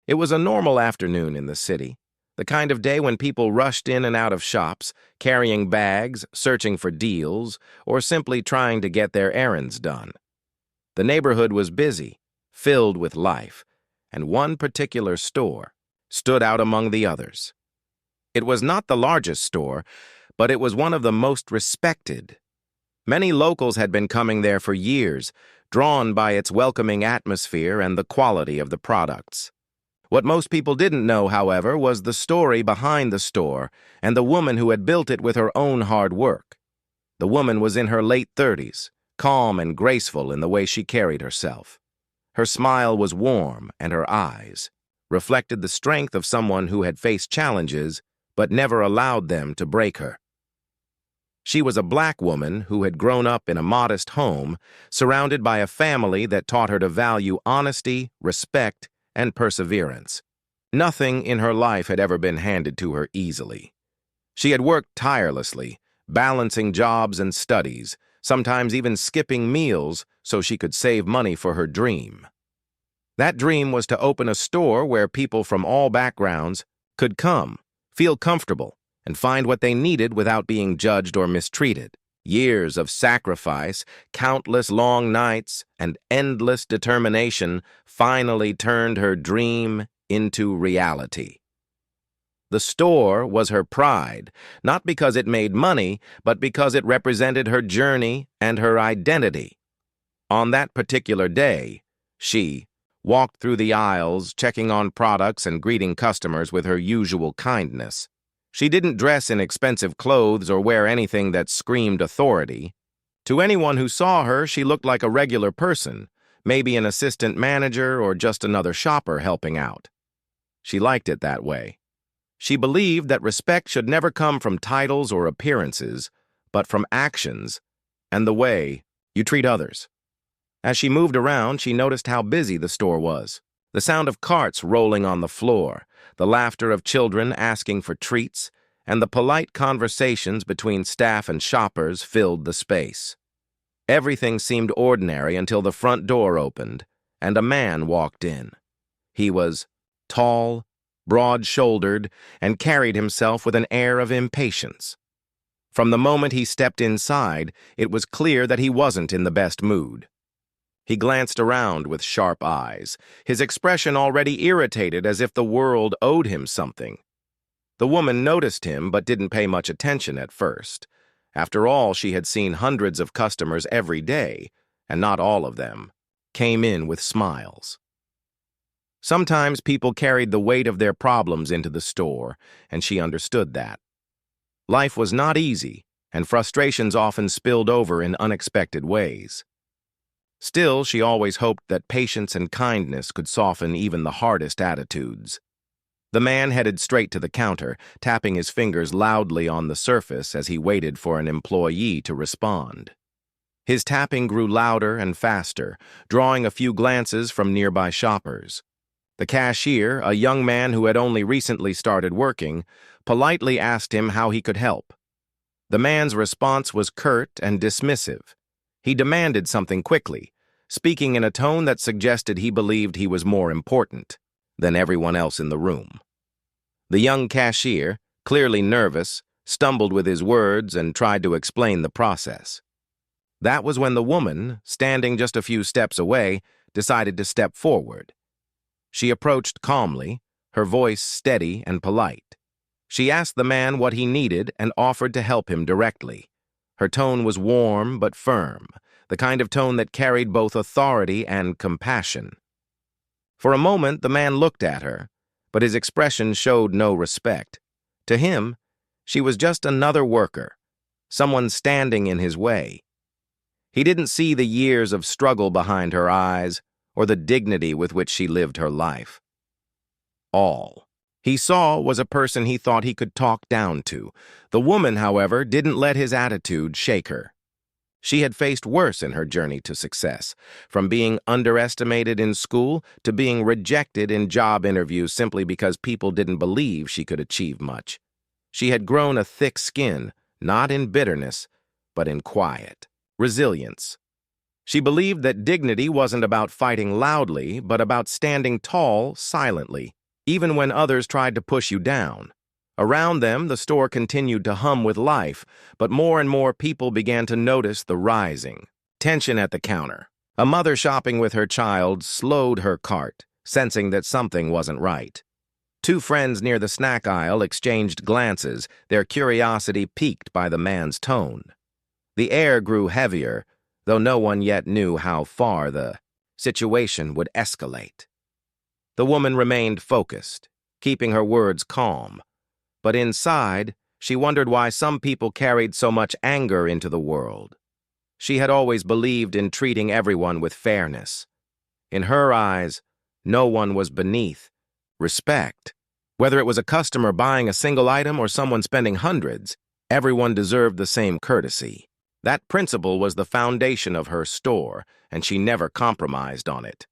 It was a normal afternoon in the city, the kind of day when people rushed in and out of shops, carrying bags, searching for deals, or simply trying to get their errands done. The neighborhood was busy, filled with life, and one particular store stood out among the others. It was not the largest store, but it was one of the most respected. Many locals had been coming there for years, drawn by its welcoming atmosphere and the quality of the products. What most people didn't know, however, was the story behind the store and the woman who had built it with her own hard work. The woman was in her late 30s, calm and graceful in the way she carried herself. Her smile was warm, and her eyes reflected the strength of someone who had faced challenges but never allowed them to break her. She was a black woman who had grown up in a modest home, surrounded by a family that taught her to value honesty, respect, and perseverance. Nothing in her life had ever been handed to her easily. She had worked tirelessly, balancing jobs and studies, sometimes even skipping meals so she could save money for her dream. That dream was to open a store where people from all backgrounds could come, feel comfortable, and find what they needed without being judged or mistreated. Years of sacrifice, countless long nights, and endless determination finally turned her dream into reality. The store was her pride, not because it made money, but because it represented her journey and her identity. On that particular day, she walked through the aisles, checking on products and greeting customers with her usual kindness. She didn't dress in expensive clothes or wear anything that screamed authority. To anyone who saw her, she looked like a regular person, maybe an assistant manager or just another shopper helping out. She liked it that way. She believed that respect should never come from titles or appearances, but from actions and the way you treat others. As she moved around, she noticed how busy the store was. The sound of carts rolling on the floor, the laughter of children asking for treats, and the polite conversations between staff and shoppers filled the space. Everything seemed ordinary until the front door opened, and a man walked in. He was tall, broad-shouldered, and carried himself with an air of impatience. From the moment he stepped inside, it was clear that he wasn't in the best mood. He glanced around with sharp eyes, his expression already irritated as if the world owed him something. The woman noticed him but didn't pay much attention at first. After all, she had seen hundreds of customers every day, and not all of them came in with smiles. Sometimes people carried the weight of their problems into the store, and she understood that. Life was not easy, and frustrations often spilled over in unexpected ways. Still, she always hoped that patience and kindness could soften even the hardest attitudes. The man headed straight to the counter, tapping his fingers loudly on the surface as he waited for an employee to respond. His tapping grew louder and faster, drawing a few glances from nearby shoppers. The cashier, a young man who had only recently started working, politely asked him how he could help. The man's response was curt and dismissive. He demanded something quickly, speaking in a tone that suggested he believed he was more important than everyone else in the room. The young cashier, clearly nervous, stumbled with his words and tried to explain the process. That was when the woman, standing just a few steps away, decided to step forward. She approached calmly, her voice steady and polite. She asked the man what he needed and offered to help him directly. Her tone was warm but firm, the kind of tone that carried both authority and compassion. For a moment, the man looked at her, but his expression showed no respect. To him, she was just another worker, someone standing in his way. He didn't see the years of struggle behind her eyes or the dignity with which she lived her life. All he saw was a person he thought he could talk down to. The woman, however, didn't let his attitude shake her. She had faced worse in her journey to success, from being underestimated in school to being rejected in job interviews simply because people didn't believe she could achieve much. She had grown a thick skin, not in bitterness, but in quiet resilience. She believed that dignity wasn't about fighting loudly, but about standing tall silently. even when others tried to push you down. Around them, the store continued to hum with life, but more and more people began to notice the rising tension at the counter. A mother shopping with her child slowed her cart, sensing that something wasn't right. Two friends near the snack aisle exchanged glances, their curiosity piqued by the man's tone. The air grew heavier, though no one yet knew how far the situation would escalate. The woman remained focused, keeping her words calm, but inside, she wondered why some people carried so much anger into the world. She had always believed in treating everyone with fairness. In her eyes, no one was beneath respect. Whether it was a customer buying a single item or someone spending hundreds, everyone deserved the same courtesy. That principle was the foundation of her store, and she never compromised on it.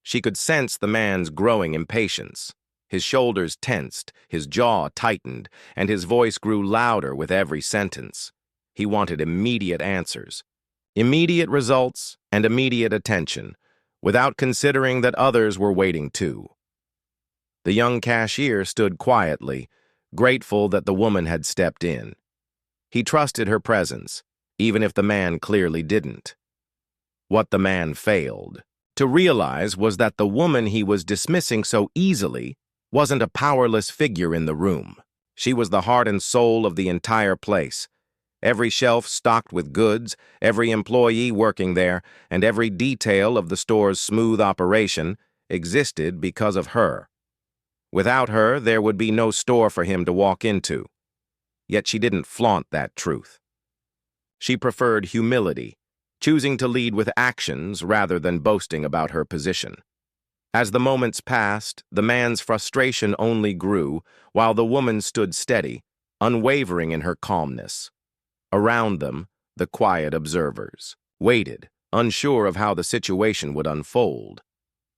She could sense the man's growing impatience. His shoulders tensed, his jaw tightened, and his voice grew louder with every sentence. He wanted immediate answers, immediate results, and immediate attention, without considering that others were waiting too. The young cashier stood quietly, grateful that the woman had stepped in. He trusted her presence, even if the man clearly didn't. What the man failed to realize was that the woman he was dismissing so easily wasn't a powerless figure in the room. She was the heart and soul of the entire place. Every shelf stocked with goods, every employee working there, and every detail of the store's smooth operation existed because of her. Without her, there would be no store for him to walk into. Yet she didn't flaunt that truth. She preferred humility, choosing to lead with actions rather than boasting about her position. As the moments passed, the man's frustration only grew, while the woman stood steady, unwavering in her calmness. Around them, the quiet observers waited, unsure of how the situation would unfold.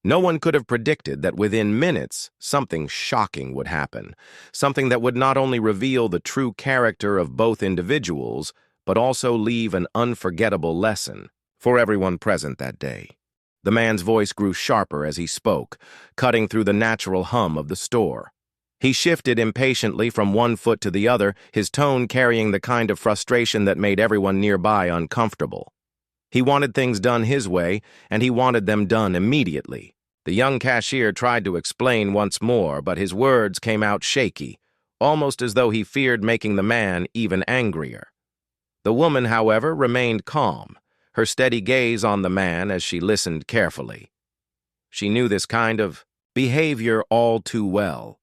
No one could have predicted that within minutes, something shocking would happen, something that would not only reveal the true character of both individuals, but also leave an unforgettable lesson for everyone present that day. The man's voice grew sharper as he spoke, cutting through the natural hum of the store. He shifted impatiently from one foot to the other, his tone carrying the kind of frustration that made everyone nearby uncomfortable. He wanted things done his way, and he wanted them done immediately. The young cashier tried to explain once more, but his words came out shaky, almost as though he feared making the man even angrier. The woman, however, remained calm, her steady gaze on the man as she listened carefully. She knew this kind of behavior all too well.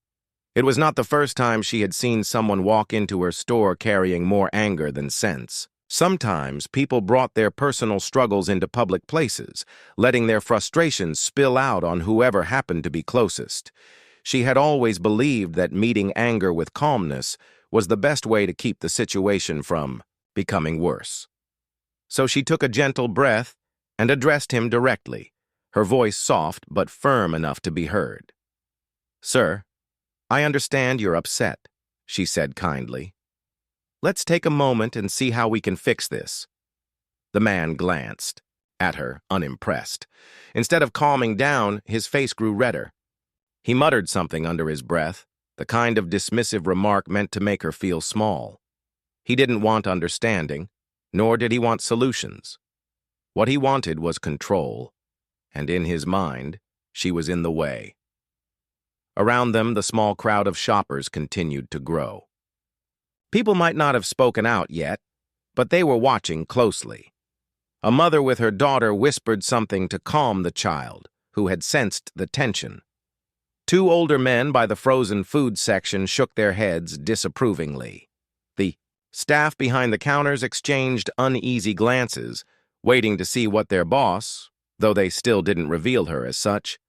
It was not the first time she had seen someone walk into her store carrying more anger than sense. Sometimes people brought their personal struggles into public places, letting their frustrations spill out on whoever happened to be closest. She had always believed that meeting anger with calmness was the best way to keep the situation from becoming worse. So she took a gentle breath and addressed him directly, her voice soft but firm enough to be heard. "Sir, I understand you're upset," she said kindly. "Let's take a moment and see how we can fix this." The man glanced at her, unimpressed. Instead of calming down, his face grew redder. He muttered something under his breath, the kind of dismissive remark meant to make her feel small. He didn't want understanding, nor did he want solutions. What he wanted was control, and in his mind, she was in the way. Around them, the small crowd of shoppers continued to grow. People might not have spoken out yet, but they were watching closely. A mother with her daughter whispered something to calm the child, who had sensed the tension. Two older men by the frozen food section shook their heads disapprovingly. The staff behind the counters exchanged uneasy glances, waiting to see what their boss, though they still didn't reveal her as such,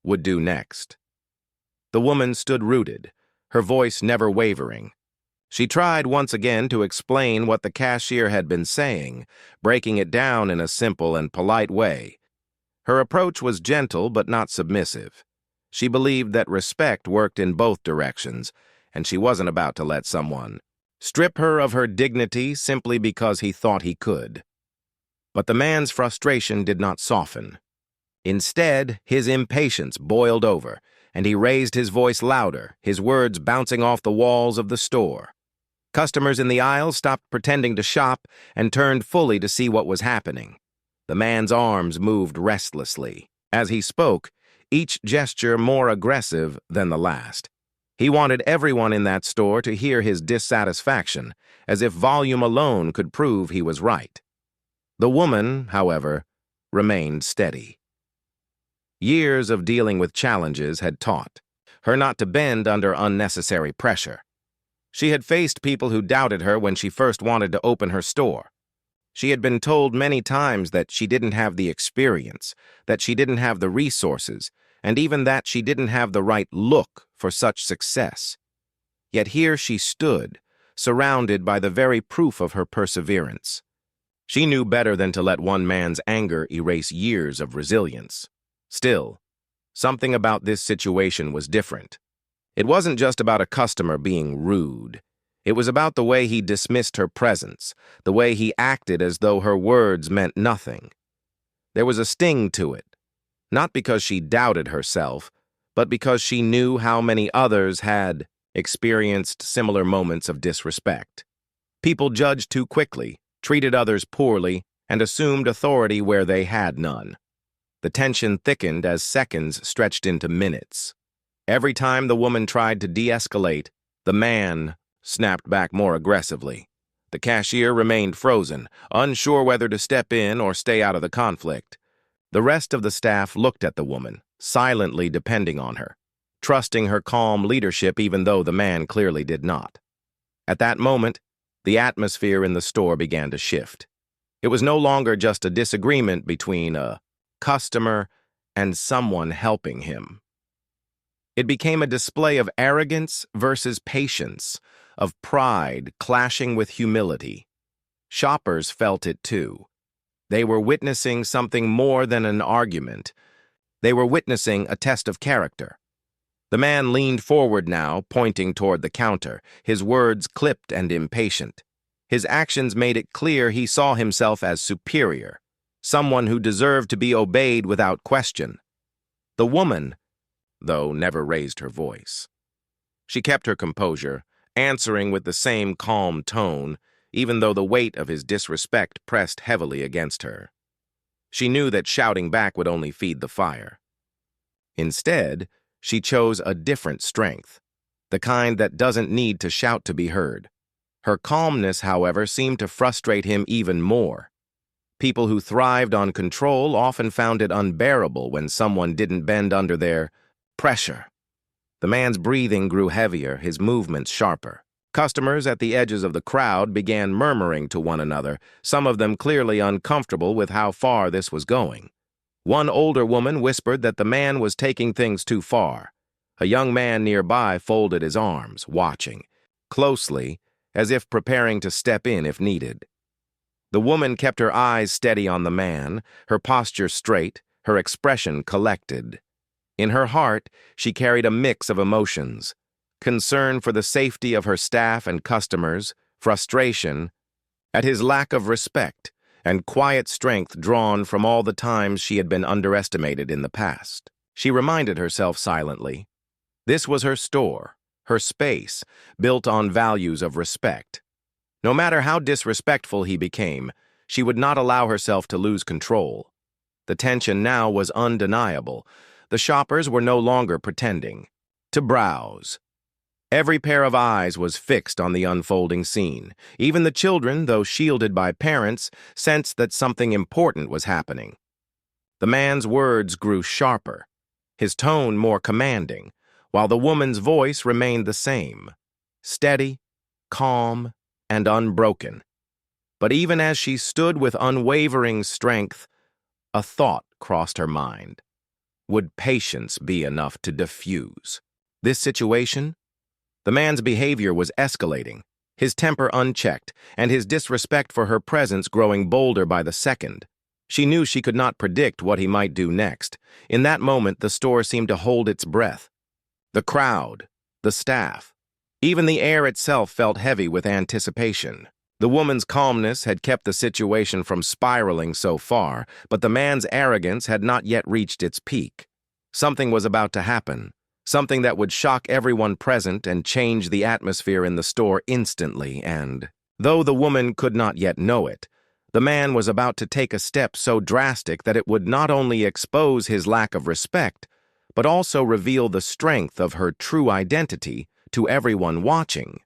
would do next. The woman stood rooted, her voice never wavering. She tried once again to explain what the cashier had been saying, breaking it down in a simple and polite way. Her approach was gentle but not submissive. She believed that respect worked in both directions, and she wasn't about to let someone strip her of her dignity simply because he thought he could. But the man's frustration did not soften. Instead, his impatience boiled over, and he raised his voice louder, his words bouncing off the walls of the store. Customers in the aisle stopped pretending to shop and turned fully to see what was happening. The man's arms moved restlessly. As he spoke, each gesture more aggressive than the last. He wanted everyone in that store to hear his dissatisfaction, as if volume alone could prove he was right. The woman, however, remained steady. Years of dealing with challenges had taught her not to bend under unnecessary pressure. She had faced people who doubted her when she first wanted to open her store. She had been told many times that she didn't have the experience, that she didn't have the resources, and even that she didn't have the right look for such success. Yet here she stood, surrounded by the very proof of her perseverance. She knew better than to let one man's anger erase years of resilience. Still, something about this situation was different. It wasn't just about a customer being rude. It was about the way he dismissed her presence, the way he acted as though her words meant nothing. There was a sting to it, not because she doubted herself, but because she knew how many others had experienced similar moments of disrespect. People judged too quickly, treated others poorly, and assumed authority where they had none. The tension thickened as seconds stretched into minutes. Every time the woman tried to de-escalate, the man snapped back more aggressively. The cashier remained frozen, unsure whether to step in or stay out of the conflict. The rest of the staff looked at the woman, silently depending on her, trusting her calm leadership even though the man clearly did not. At that moment, the atmosphere in the store began to shift. It was no longer just a disagreement between a customer and someone helping him. It became a display of arrogance versus patience, of pride clashing with humility. Shoppers felt it too. They were witnessing something more than an argument. They were witnessing a test of character. The man leaned forward now, pointing toward the counter, his words clipped and impatient. His actions made it clear he saw himself as superior, someone who deserved to be obeyed without question. The woman, though, never raised her voice. She kept her composure, answering with the same calm tone, even though the weight of his disrespect pressed heavily against her. She knew that shouting back would only feed the fire. Instead, she chose a different strength, the kind that doesn't need to shout to be heard. Her calmness, however, seemed to frustrate him even more. People who thrived on control often found it unbearable when someone didn't bend under their pressure. The man's breathing grew heavier, his movements sharper. Customers at the edges of the crowd began murmuring to one another, some of them clearly uncomfortable with how far this was going. One older woman whispered that the man was taking things too far. A young man nearby folded his arms, watching closely, as if preparing to step in if needed. The woman kept her eyes steady on the man, her posture straight, her expression collected. In her heart, she carried a mix of emotions: concern for the safety of her staff and customers, frustration at his lack of respect, and quiet strength drawn from all the times she had been underestimated in the past. She reminded herself silently. This was her store, her space, built on values of respect. No matter how disrespectful he became, she would not allow herself to lose control. The tension now was undeniable. The shoppers were no longer pretending to browse. Every pair of eyes was fixed on the unfolding scene. Even the children, though shielded by parents, sensed that something important was happening. The man's words grew sharper, his tone more commanding, while the woman's voice remained the same, steady, calm, and unbroken. But even as she stood with unwavering strength, a thought crossed her mind. Would patience be enough to diffuse this situation? The man's behavior was escalating, his temper unchecked, and his disrespect for her presence growing bolder by the second. She knew she could not predict what he might do next. In that moment, the store seemed to hold its breath. The crowd, the staff, even the air itself felt heavy with anticipation. The woman's calmness had kept the situation from spiraling so far, but the man's arrogance had not yet reached its peak. Something was about to happen, something that would shock everyone present and change the atmosphere in the store instantly, and, though the woman could not yet know it, the man was about to take a step so drastic that it would not only expose his lack of respect, but also reveal the strength of her true identity to everyone watching.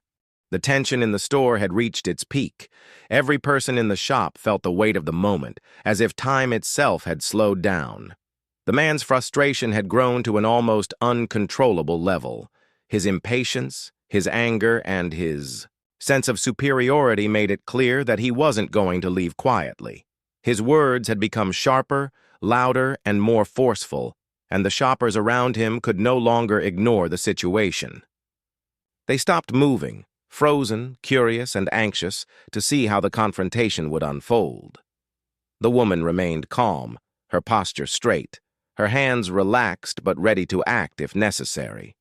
The tension in the store had reached its peak. Every person in the shop felt the weight of the moment, as if time itself had slowed down. The man's frustration had grown to an almost uncontrollable level. His impatience, his anger, and his sense of superiority made it clear that he wasn't going to leave quietly. His words had become sharper, louder, and more forceful, and the shoppers around him could no longer ignore the situation. They stopped moving, frozen, curious, and anxious to see how the confrontation would unfold. The woman remained calm, her posture straight, her hands relaxed but ready to act if necessary.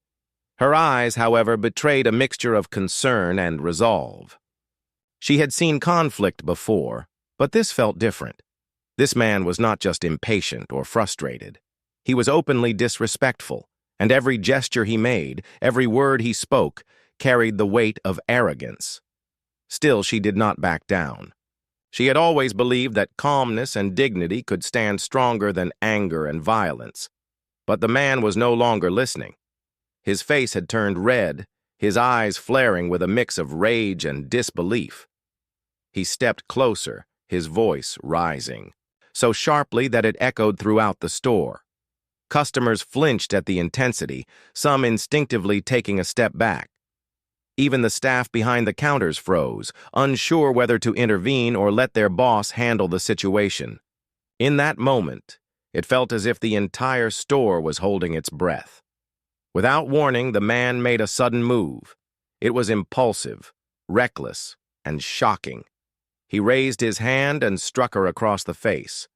Her eyes, however, betrayed a mixture of concern and resolve. She had seen conflict before, but this felt different. This man was not just impatient or frustrated. He was openly disrespectful, and every gesture he made, every word he spoke, carried the weight of arrogance. Still, she did not back down. She had always believed that calmness and dignity could stand stronger than anger and violence. But the man was no longer listening. His face had turned red, his eyes flaring with a mix of rage and disbelief. He stepped closer, his voice rising, so sharply that it echoed throughout the store. Customers flinched at the intensity, some instinctively taking a step back. Even the staff behind the counters froze, unsure whether to intervene or let their boss handle the situation. In that moment, it felt as if the entire store was holding its breath. Without warning, the man made a sudden move. It was impulsive, reckless, and shocking. He raised his hand and struck her across the face.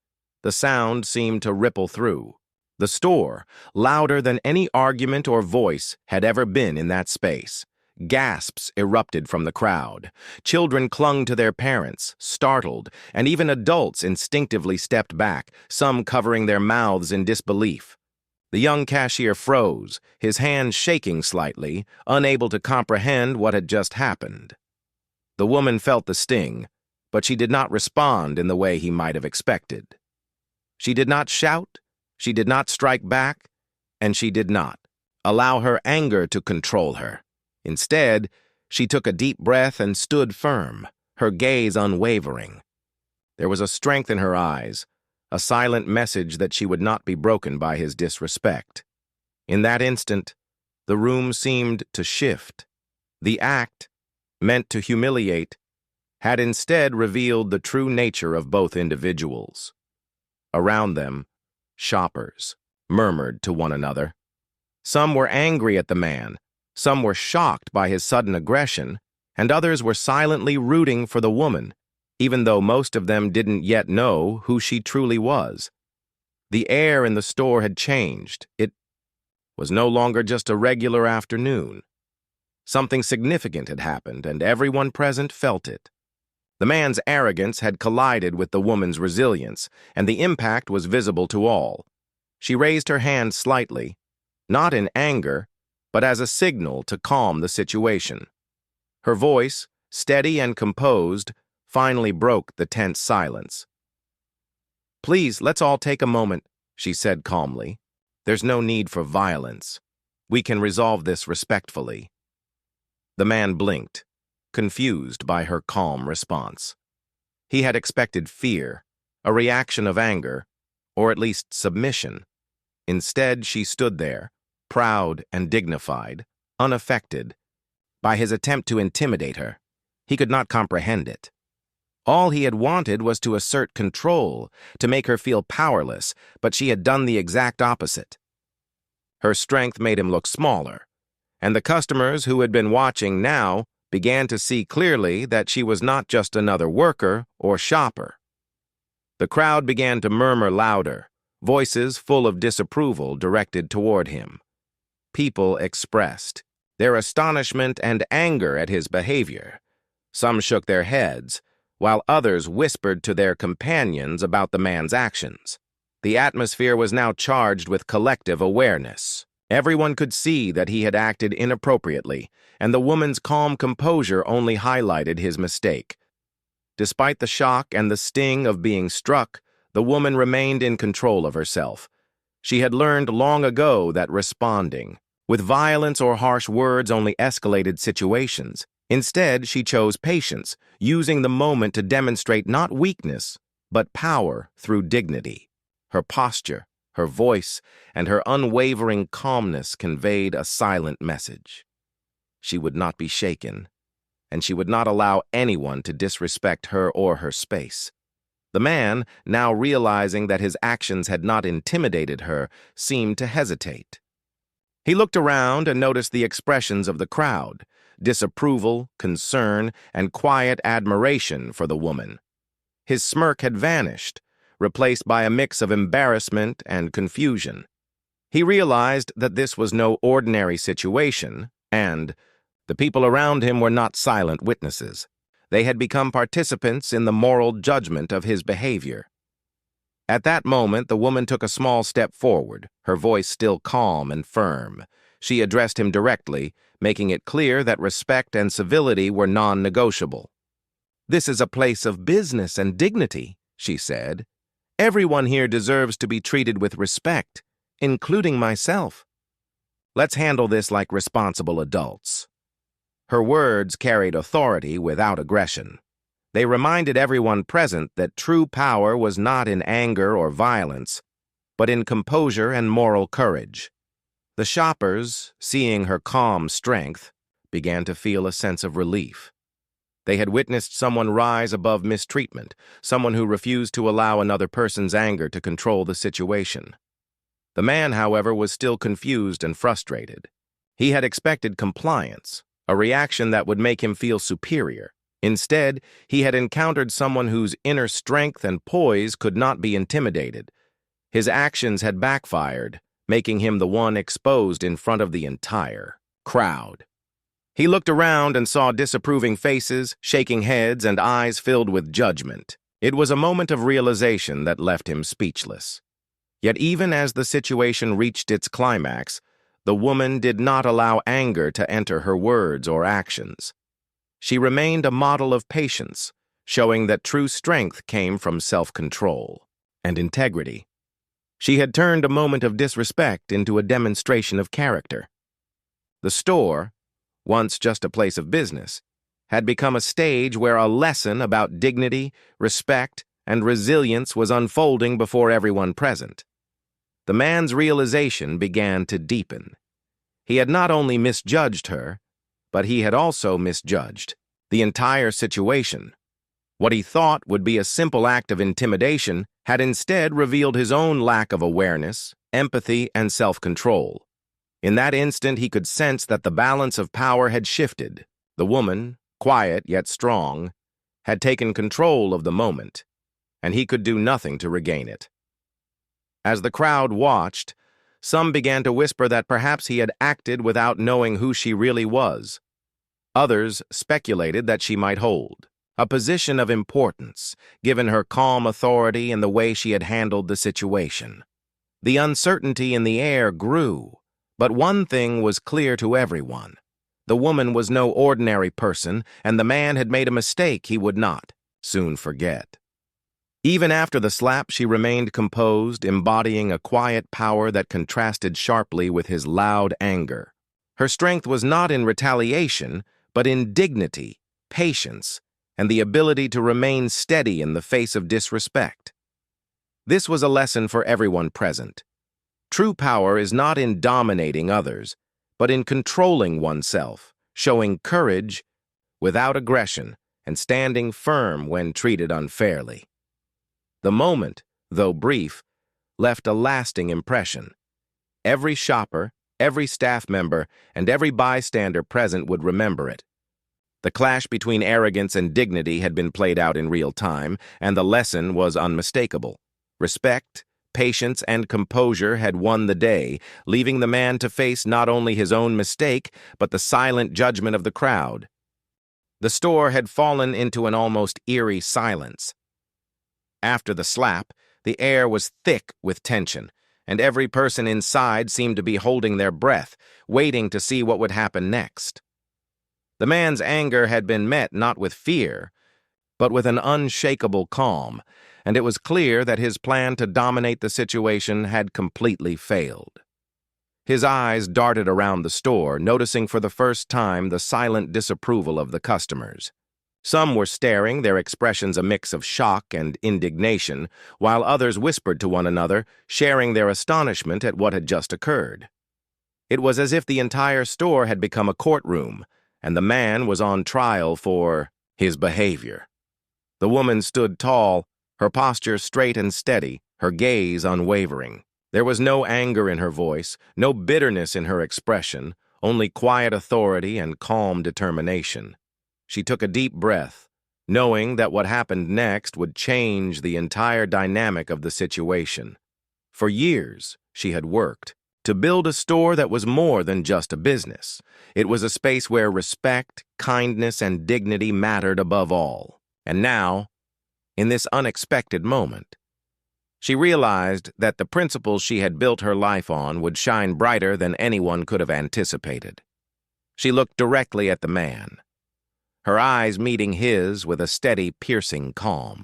The sound seemed to ripple through. The store, louder than any argument or voice had ever been in that space. Gasps erupted from the crowd. Children clung to their parents, startled, and even adults instinctively stepped back, some covering their mouths in disbelief. The young cashier froze, his hands shaking slightly, unable to comprehend what had just happened. The woman felt the sting, but she did not respond in the way he might have expected. She did not shout, she did not strike back, and she did not allow her anger to control her. Instead, she took a deep breath and stood firm, her gaze unwavering. There was a strength in her eyes, a silent message that she would not be broken by his disrespect. In that instant, the room seemed to shift. The act, meant to humiliate, had instead revealed the true nature of both individuals. Around them, shoppers murmured to one another. Some were angry at the man, some were shocked by his sudden aggression, and others were silently rooting for the woman, even though most of them didn't yet know who she truly was. The air in the store had changed. It was no longer just a regular afternoon. Something significant had happened, and everyone present felt it. The man's arrogance had collided with the woman's resilience, and the impact was visible to all. She raised her hand slightly, not in anger, but as a signal to calm the situation. Her voice, steady and composed, finally broke the tense silence. "Please, let's all take a moment," she said calmly. "There's no need for violence. We can resolve this respectfully." The man blinked, confused by her calm response. He had expected fear, a reaction of anger, or at least submission. Instead, she stood there, proud and dignified, unaffected by his attempt to intimidate her. He could not comprehend it. All he had wanted was to assert control, to make her feel powerless, but she had done the exact opposite. Her strength made him look smaller, and the customers who had been watching now began to see clearly that she was not just another worker or shopper. The crowd began to murmur louder, voices full of disapproval directed toward him. People expressed their astonishment and anger at his behavior. Some shook their heads, while others whispered to their companions about the man's actions. The atmosphere was now charged with collective awareness. Everyone could see that he had acted inappropriately, and the woman's calm composure only highlighted his mistake. Despite the shock and the sting of being struck, the woman remained in control of herself. She had learned long ago that responding with violence or harsh words only escalated situations. Instead, she chose patience, using the moment to demonstrate not weakness, but power through dignity. Her posture, her voice, and her unwavering calmness conveyed a silent message. She would not be shaken, and she would not allow anyone to disrespect her or her space. The man, now realizing that his actions had not intimidated her, seemed to hesitate. He looked around and noticed the expressions of the crowd: disapproval, concern, and quiet admiration for the woman. His smirk had vanished, replaced by a mix of embarrassment and confusion. He realized that this was no ordinary situation, and the people around him were not silent witnesses. They had become participants in the moral judgment of his behavior. At that moment, the woman took a small step forward, her voice still calm and firm. She addressed him directly, making it clear that respect and civility were non-negotiable. "This is a place of business and dignity," she said. "Everyone here deserves to be treated with respect, including myself. Let's handle this like responsible adults." Her words carried authority without aggression. They reminded everyone present that true power was not in anger or violence, but in composure and moral courage. The shoppers, seeing her calm strength, began to feel a sense of relief. They had witnessed someone rise above mistreatment, someone who refused to allow another person's anger to control the situation. The man, however, was still confused and frustrated. He had expected compliance, a reaction that would make him feel superior. Instead, he had encountered someone whose inner strength and poise could not be intimidated. His actions had backfired, making him the one exposed in front of the entire crowd. He looked around and saw disapproving faces, shaking heads, and eyes filled with judgment. It was a moment of realization that left him speechless. Yet even as the situation reached its climax, the woman did not allow anger to enter her words or actions. She remained a model of patience, showing that true strength came from self-control and integrity. She had turned a moment of disrespect into a demonstration of character. The store, once just a place of business, had become a stage where a lesson about dignity, respect, and resilience was unfolding before everyone present. The man's realization began to deepen. He had not only misjudged her, but he had also misjudged the entire situation. What he thought would be a simple act of intimidation had instead revealed his own lack of awareness, empathy, and self-control. In that instant, he could sense that the balance of power had shifted. The woman, quiet yet strong, had taken control of the moment, and he could do nothing to regain it. As the crowd watched, some began to whisper that perhaps he had acted without knowing who she really was. Others speculated that she might hold a position of importance, given her calm authority and the way she had handled the situation. The uncertainty in the air grew, but one thing was clear to everyone. The woman was no ordinary person, and the man had made a mistake he would not soon forget. Even after the slap, she remained composed, embodying a quiet power that contrasted sharply with his loud anger. Her strength was not in retaliation, but in dignity, patience, and the ability to remain steady in the face of disrespect. This was a lesson for everyone present. True power is not in dominating others, but in controlling oneself, showing courage without aggression, and standing firm when treated unfairly. The moment, though brief, left a lasting impression. Every shopper, every staff member, and every bystander present would remember it. The clash between arrogance and dignity had been played out in real time, and the lesson was unmistakable. Respect, patience, and composure had won the day, leaving the man to face not only his own mistake, but the silent judgment of the crowd. The store had fallen into an almost eerie silence. After the slap, the air was thick with tension, and every person inside seemed to be holding their breath, waiting to see what would happen next. The man's anger had been met not with fear, but with an unshakable calm, and it was clear that his plan to dominate the situation had completely failed. His eyes darted around the store, noticing for the first time the silent disapproval of the customers. Some were staring, their expressions a mix of shock and indignation, while others whispered to one another, sharing their astonishment at what had just occurred. It was as if the entire store had become a courtroom, and the man was on trial for his behavior. The woman stood tall, her posture straight and steady, her gaze unwavering. There was no anger in her voice, no bitterness in her expression, only quiet authority and calm determination. She took a deep breath, knowing that what happened next would change the entire dynamic of the situation. For years, she had worked to build a store that was more than just a business. It was a space where respect, kindness, and dignity mattered above all. And now, in this unexpected moment, she realized that the principles she had built her life on would shine brighter than anyone could have anticipated. She looked directly at the man, her eyes meeting his with a steady, piercing calm.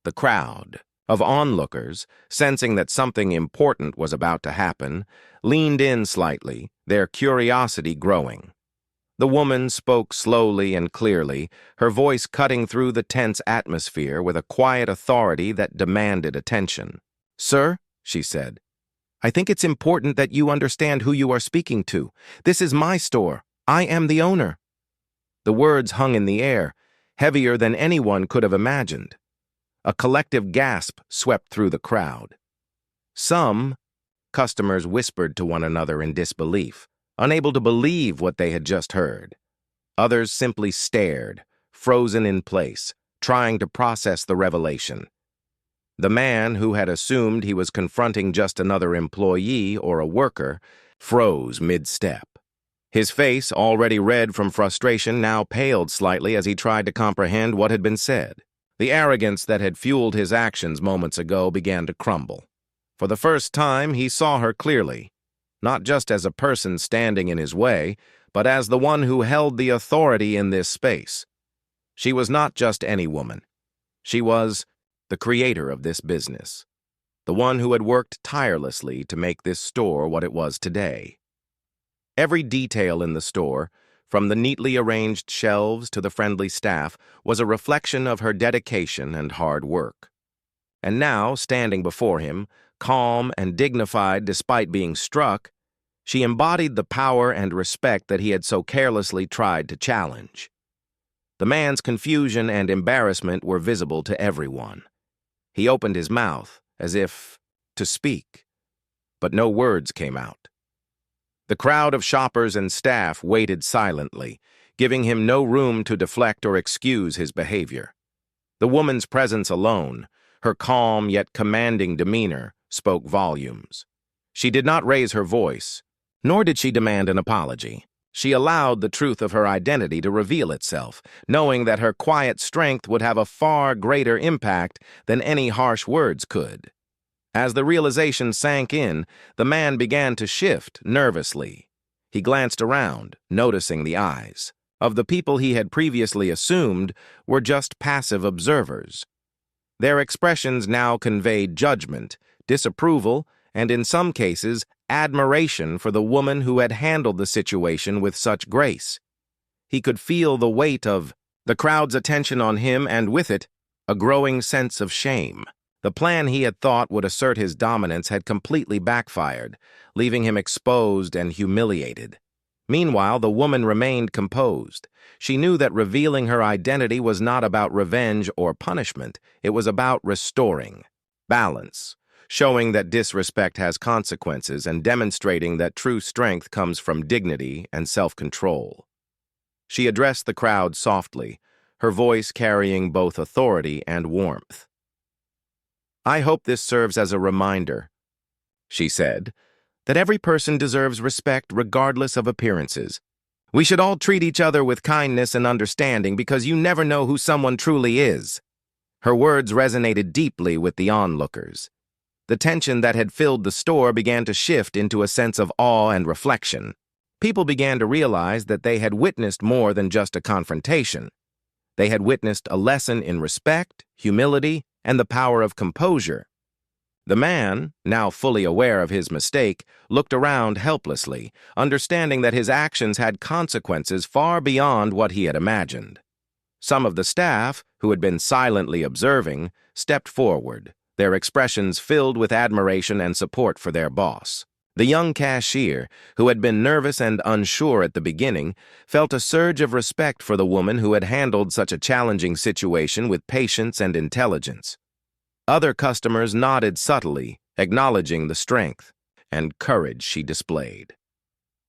The crowd of onlookers, sensing that something important was about to happen, leaned in slightly, their curiosity growing. The woman spoke slowly and clearly, her voice cutting through the tense atmosphere with a quiet authority that demanded attention. "Sir," she said, "I think it's important that you understand who you are speaking to. This is my store. I am the owner." The words hung in the air, heavier than anyone could have imagined. A collective gasp swept through the crowd. Some customers whispered to one another in disbelief, unable to believe what they had just heard. Others simply stared, frozen in place, trying to process the revelation. The man, who had assumed he was confronting just another employee or a worker, froze mid-step. His face, already red from frustration, now paled slightly as he tried to comprehend what had been said. The arrogance that had fueled his actions moments ago began to crumble. For the first time, he saw her clearly, not just as a person standing in his way, but as the one who held the authority in this space. She was not just any woman. She was the creator of this business, the one who had worked tirelessly to make this store what it was today. Every detail in the store, from the neatly arranged shelves to the friendly staff, was a reflection of her dedication and hard work. And now, standing before him, calm and dignified despite being struck, she embodied the power and respect that he had so carelessly tried to challenge. The man's confusion and embarrassment were visible to everyone. He opened his mouth, as if to speak, but no words came out. The crowd of shoppers and staff waited silently, giving him no room to deflect or excuse his behavior. The woman's presence alone, her calm yet commanding demeanor, spoke volumes. She did not raise her voice, nor did she demand an apology. She allowed the truth of her identity to reveal itself, knowing that her quiet strength would have a far greater impact than any harsh words could. As the realization sank in, the man began to shift nervously. He glanced around, noticing the eyes of the people he had previously assumed were just passive observers. Their expressions now conveyed judgment, disapproval, and in some cases, admiration for the woman who had handled the situation with such grace. He could feel the weight of the crowd's attention on him, and with it, a growing sense of shame. The plan he had thought would assert his dominance had completely backfired, leaving him exposed and humiliated. Meanwhile, the woman remained composed. She knew that revealing her identity was not about revenge or punishment. It was about restoring balance, showing that disrespect has consequences, and demonstrating that true strength comes from dignity and self-control. She addressed the crowd softly, her voice carrying both authority and warmth. "I hope this serves as a reminder," she said, "that every person deserves respect regardless of appearances. We should all treat each other with kindness and understanding, because you never know who someone truly is." Her words resonated deeply with the onlookers. The tension that had filled the store began to shift into a sense of awe and reflection. People began to realize that they had witnessed more than just a confrontation. They had witnessed a lesson in respect, humility, and the power of composure. The man, now fully aware of his mistake, looked around helplessly, understanding that his actions had consequences far beyond what he had imagined. Some of the staff, who had been silently observing, stepped forward, their expressions filled with admiration and support for their boss. The young cashier, who had been nervous and unsure at the beginning, felt a surge of respect for the woman who had handled such a challenging situation with patience and intelligence. Other customers nodded subtly, acknowledging the strength and courage she displayed.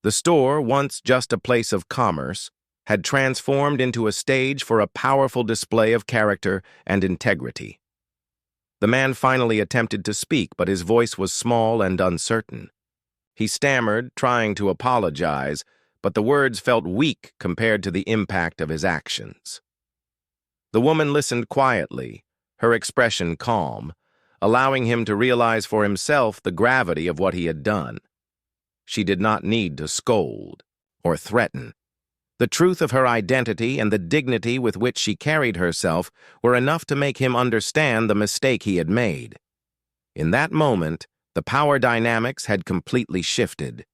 The store, once just a place of commerce, had transformed into a stage for a powerful display of character and integrity. The man finally attempted to speak, but his voice was small and uncertain. He stammered, trying to apologize, but the words felt weak compared to the impact of his actions. The woman listened quietly, her expression calm, allowing him to realize for himself the gravity of what he had done. She did not need to scold or threaten. The truth of her identity and the dignity with which she carried herself were enough to make him understand the mistake he had made. In that moment, the power dynamics had completely shifted.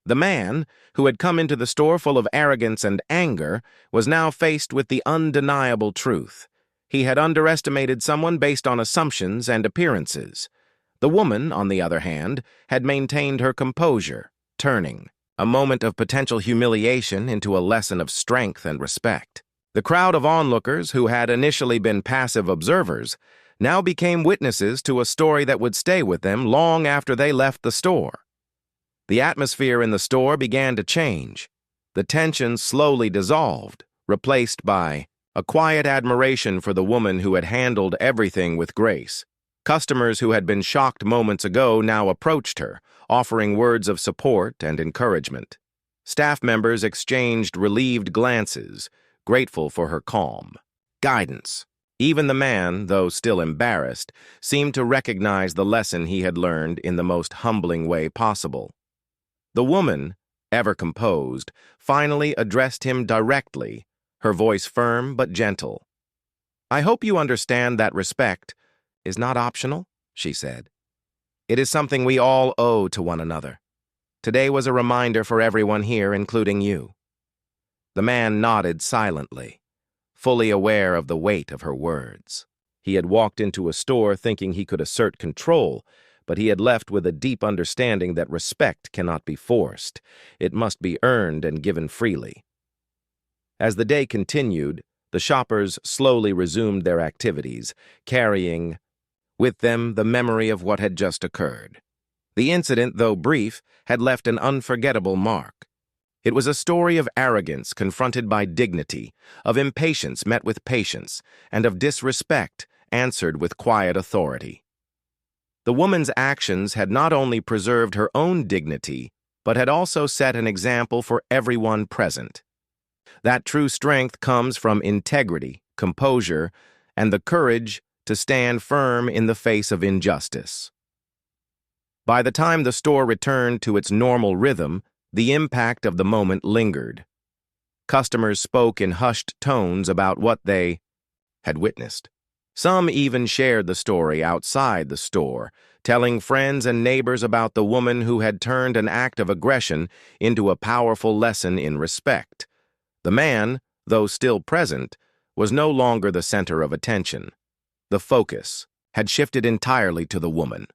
The man, who had come into the store full of arrogance and anger, was now faced with the undeniable truth. He had underestimated someone based on assumptions and appearances. The woman, on the other hand, had maintained her composure, turning a moment of potential humiliation into a lesson of strength and respect. The crowd of onlookers, who had initially been passive observers, now became witnesses to a story that would stay with them long after they left the store. The atmosphere in the store began to change. The tension slowly dissolved, replaced by a quiet admiration for the woman who had handled everything with grace. Customers who had been shocked moments ago now approached her, offering words of support and encouragement. Staff members exchanged relieved glances, grateful for her calm guidance. Even the man, though still embarrassed, seemed to recognize the lesson he had learned in the most humbling way possible. The woman, ever composed, finally addressed him directly, her voice firm but gentle. "I hope you understand that respect is not optional," she said. "It is something we all owe to one another. Today was a reminder for everyone here, including you." The man nodded silently, fully aware of the weight of her words. He had walked into a store thinking he could assert control, but he had left with a deep understanding that respect cannot be forced. It must be earned and given freely. As the day continued, the shoppers slowly resumed their activities, carrying with them the memory of what had just occurred. The incident, though brief, had left an unforgettable mark. It was a story of arrogance confronted by dignity, of impatience met with patience, and of disrespect answered with quiet authority. The woman's actions had not only preserved her own dignity, but had also set an example for everyone present. That true strength comes from integrity, composure, and the courage to stand firm in the face of injustice. By the time the store returned to its normal rhythm, the impact of the moment lingered. Customers spoke in hushed tones about what they had witnessed. Some even shared the story outside the store, telling friends and neighbors about the woman who had turned an act of aggression into a powerful lesson in respect. The man, though still present, was no longer the center of attention. The focus had shifted entirely to the woman,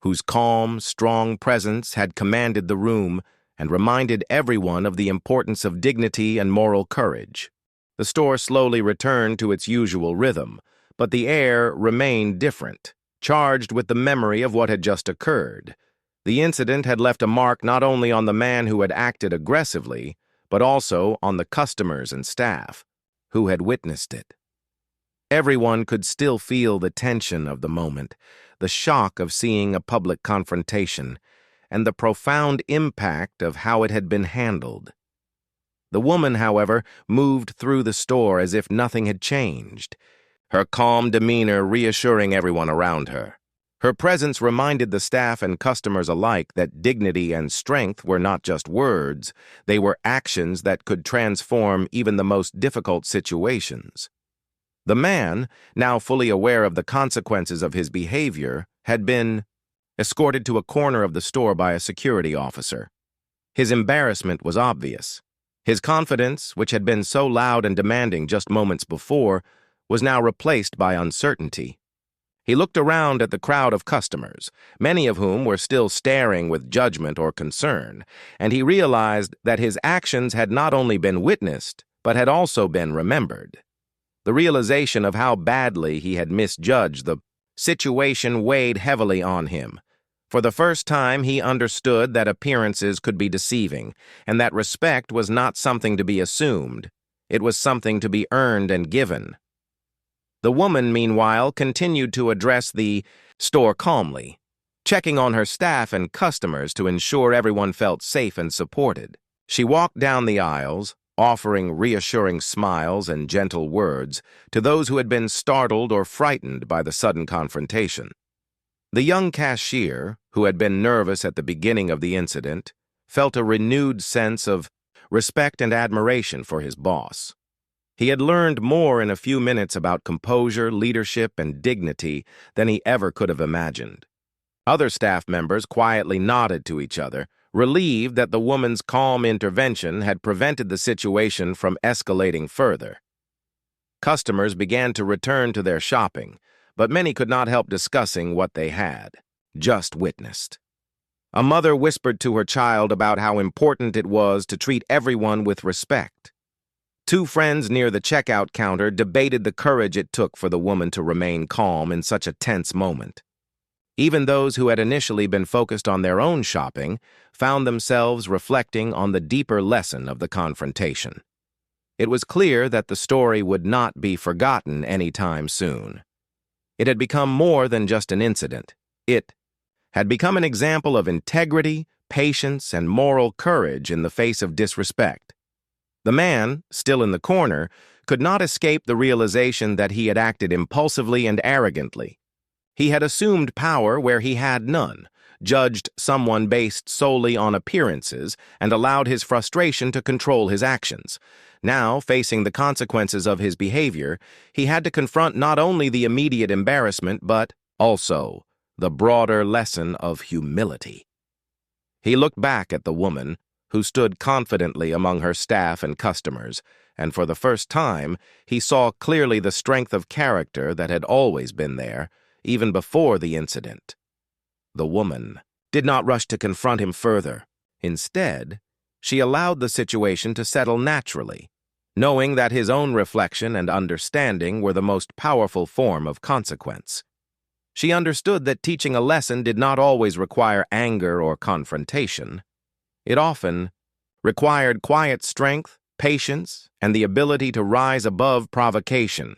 whose calm, strong presence had commanded the room and reminded everyone of the importance of dignity and moral courage. The store slowly returned to its usual rhythm, but the air remained different, charged with the memory of what had just occurred. The incident had left a mark not only on the man who had acted aggressively, but also on the customers and staff who had witnessed it. Everyone could still feel the tension of the moment, the shock of seeing a public confrontation, and the profound impact of how it had been handled. The woman, however, moved through the store as if nothing had changed, her calm demeanor reassuring everyone around her. Her presence reminded the staff and customers alike that dignity and strength were not just words, they were actions that could transform even the most difficult situations. The man, now fully aware of the consequences of his behavior, had been escorted to a corner of the store by a security officer. His embarrassment was obvious. His confidence, which had been so loud and demanding just moments before, was now replaced by uncertainty. He looked around at the crowd of customers, many of whom were still staring with judgment or concern, and he realized that his actions had not only been witnessed, but had also been remembered. The realization of how badly he had misjudged the situation weighed heavily on him. For the first time, he understood that appearances could be deceiving, and that respect was not something to be assumed. It was something to be earned and given. The woman, meanwhile, continued to address the store calmly, checking on her staff and customers to ensure everyone felt safe and supported. She walked down the aisles, offering reassuring smiles and gentle words to those who had been startled or frightened by the sudden confrontation. The young cashier, who had been nervous at the beginning of the incident, felt a renewed sense of respect and admiration for his boss. He had learned more in a few minutes about composure, leadership, and dignity than he ever could have imagined. Other staff members quietly nodded to each other, relieved that the woman's calm intervention had prevented the situation from escalating further. Customers began to return to their shopping, but many could not help discussing what they had just witnessed. A mother whispered to her child about how important it was to treat everyone with respect. Two friends near the checkout counter debated the courage it took for the woman to remain calm in such a tense moment. Even those who had initially been focused on their own shopping found themselves reflecting on the deeper lesson of the confrontation. It was clear that the story would not be forgotten anytime soon. It had become more than just an incident. It had become an example of integrity, patience, and moral courage in the face of disrespect. The man, still in the corner, could not escape the realization that he had acted impulsively and arrogantly. He had assumed power where he had none, judged someone based solely on appearances, and allowed his frustration to control his actions. Now, facing the consequences of his behavior, he had to confront not only the immediate embarrassment, but also the broader lesson of humility. He looked back at the woman, who stood confidently among her staff and customers, and for the first time, he saw clearly the strength of character that had always been there, even before the incident. The woman did not rush to confront him further. Instead, she allowed the situation to settle naturally, knowing that his own reflection and understanding were the most powerful form of consequence. She understood that teaching a lesson did not always require anger or confrontation. It often required quiet strength, patience, and the ability to rise above provocation.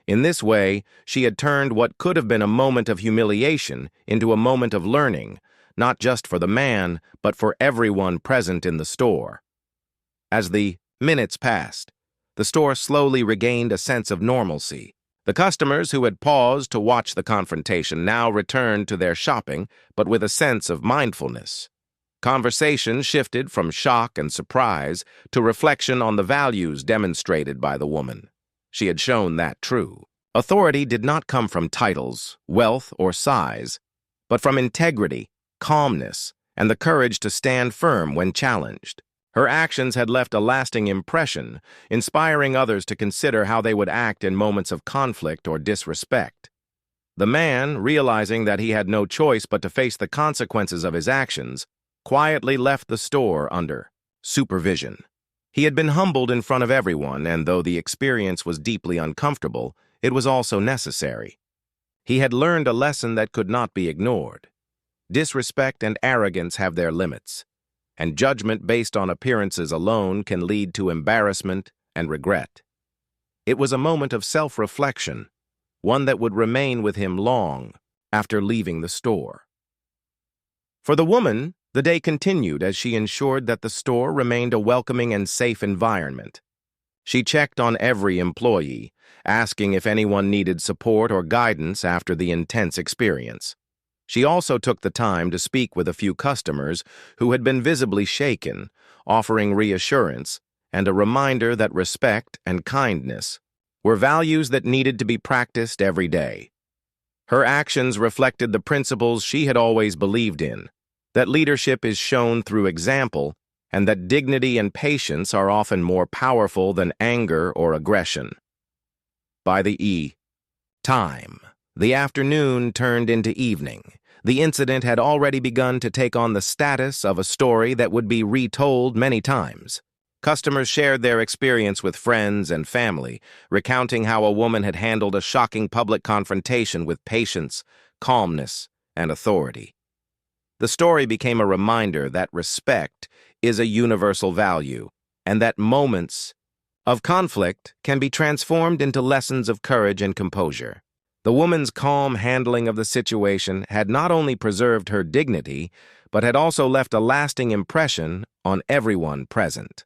In this way, she had turned what could have been a moment of humiliation into a moment of learning, not just for the man, but for everyone present in the store. As the minutes passed, the store slowly regained a sense of normalcy. The customers who had paused to watch the confrontation now returned to their shopping, but with a sense of mindfulness. Conversation shifted from shock and surprise to reflection on the values demonstrated by the woman. She had shown that true. Authority did not come from titles, wealth, or size, but from integrity, calmness, and the courage to stand firm when challenged. Her actions had left a lasting impression, inspiring others to consider how they would act in moments of conflict or disrespect. The man, realizing that he had no choice but to face the consequences of his actions, quietly left the store under supervision. He had been humbled in front of everyone, and though the experience was deeply uncomfortable, it was also necessary. He had learned a lesson that could not be ignored. Disrespect and arrogance have their limits, and judgment based on appearances alone can lead to embarrassment and regret. It was a moment of self-reflection, one that would remain with him long after leaving the store. For the woman, the day continued as she ensured that the store remained a welcoming and safe environment. She checked on every employee, asking if anyone needed support or guidance after the intense experience. She also took the time to speak with a few customers who had been visibly shaken, offering reassurance and a reminder that respect and kindness were values that needed to be practiced every day. Her actions reflected the principles she had always believed in, that leadership is shown through example, and that dignity and patience are often more powerful than anger or aggression. By the time the afternoon turned into evening, the incident had already begun to take on the status of a story that would be retold many times. Customers shared their experience with friends and family, recounting how a woman had handled a shocking public confrontation with patience, calmness, and authority. The story became a reminder that respect is a universal value, and that moments of conflict can be transformed into lessons of courage and composure. The woman's calm handling of the situation had not only preserved her dignity, but had also left a lasting impression on everyone present.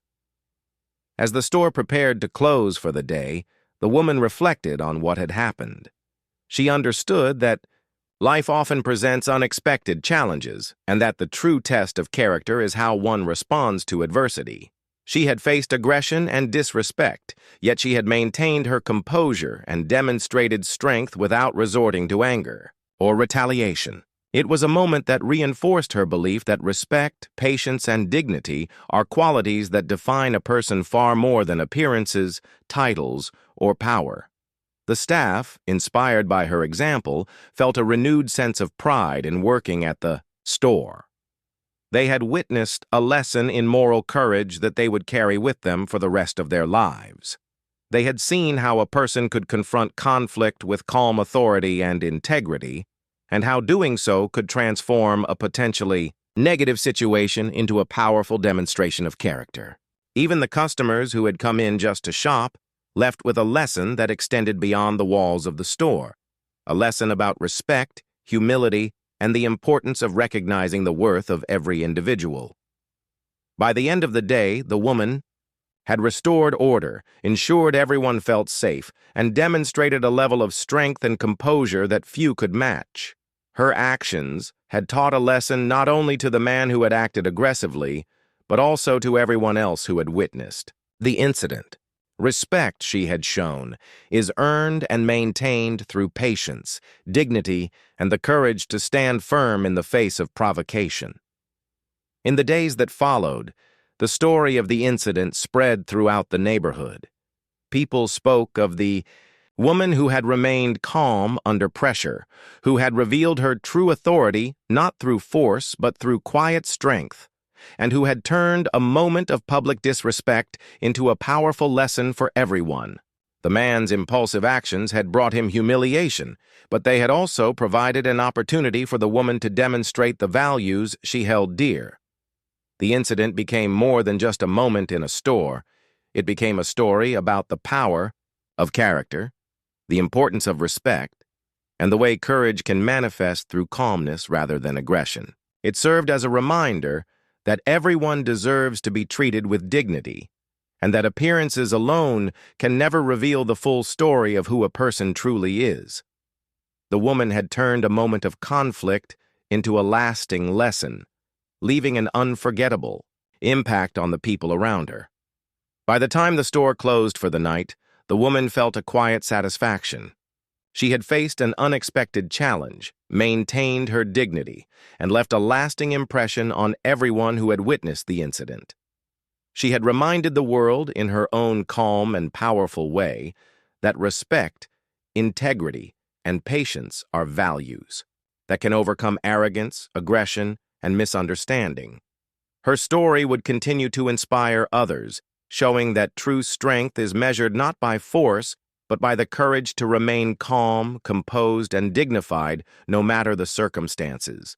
As the store prepared to close for the day, the woman reflected on what had happened. She understood that life often presents unexpected challenges, and that the true test of character is how one responds to adversity. She had faced aggression and disrespect, yet she had maintained her composure and demonstrated strength without resorting to anger or retaliation. It was a moment that reinforced her belief that respect, patience, and dignity are qualities that define a person far more than appearances, titles, or power. The staff, inspired by her example, felt a renewed sense of pride in working at the store. They had witnessed a lesson in moral courage that they would carry with them for the rest of their lives. They had seen how a person could confront conflict with calm authority and integrity, and how doing so could transform a potentially negative situation into a powerful demonstration of character. Even the customers who had come in just to shop left with a lesson that extended beyond the walls of the store, a lesson about respect, humility, and the importance of recognizing the worth of every individual. By the end of the day, the woman had restored order, ensured everyone felt safe, and demonstrated a level of strength and composure that few could match. Her actions had taught a lesson not only to the man who had acted aggressively, but also to everyone else who had witnessed the incident. Respect she had shown is earned and maintained through patience, dignity, and the courage to stand firm in the face of provocation. In the days that followed, the story of the incident spread throughout the neighborhood. People spoke of the woman who had remained calm under pressure, who had revealed her true authority not through force but through quiet strength, and who had turned a moment of public disrespect into a powerful lesson for everyone. The man's impulsive actions had brought him humiliation, but they had also provided an opportunity for the woman to demonstrate the values she held dear. The incident became more than just a moment in a store. It became a story about the power of character, the importance of respect, and the way courage can manifest through calmness rather than aggression. It served as a reminder that everyone deserves to be treated with dignity, and that appearances alone can never reveal the full story of who a person truly is. The woman had turned a moment of conflict into a lasting lesson, leaving an unforgettable impact on the people around her. By the time the store closed for the night, the woman felt a quiet satisfaction. She had faced an unexpected challenge, maintained her dignity, and left a lasting impression on everyone who had witnessed the incident. She had reminded the world, in her own calm and powerful way, that respect, integrity, and patience are values that can overcome arrogance, aggression, and misunderstanding. Her story would continue to inspire others, showing that true strength is measured not by force, but by the courage to remain calm, composed, and dignified no matter the circumstances.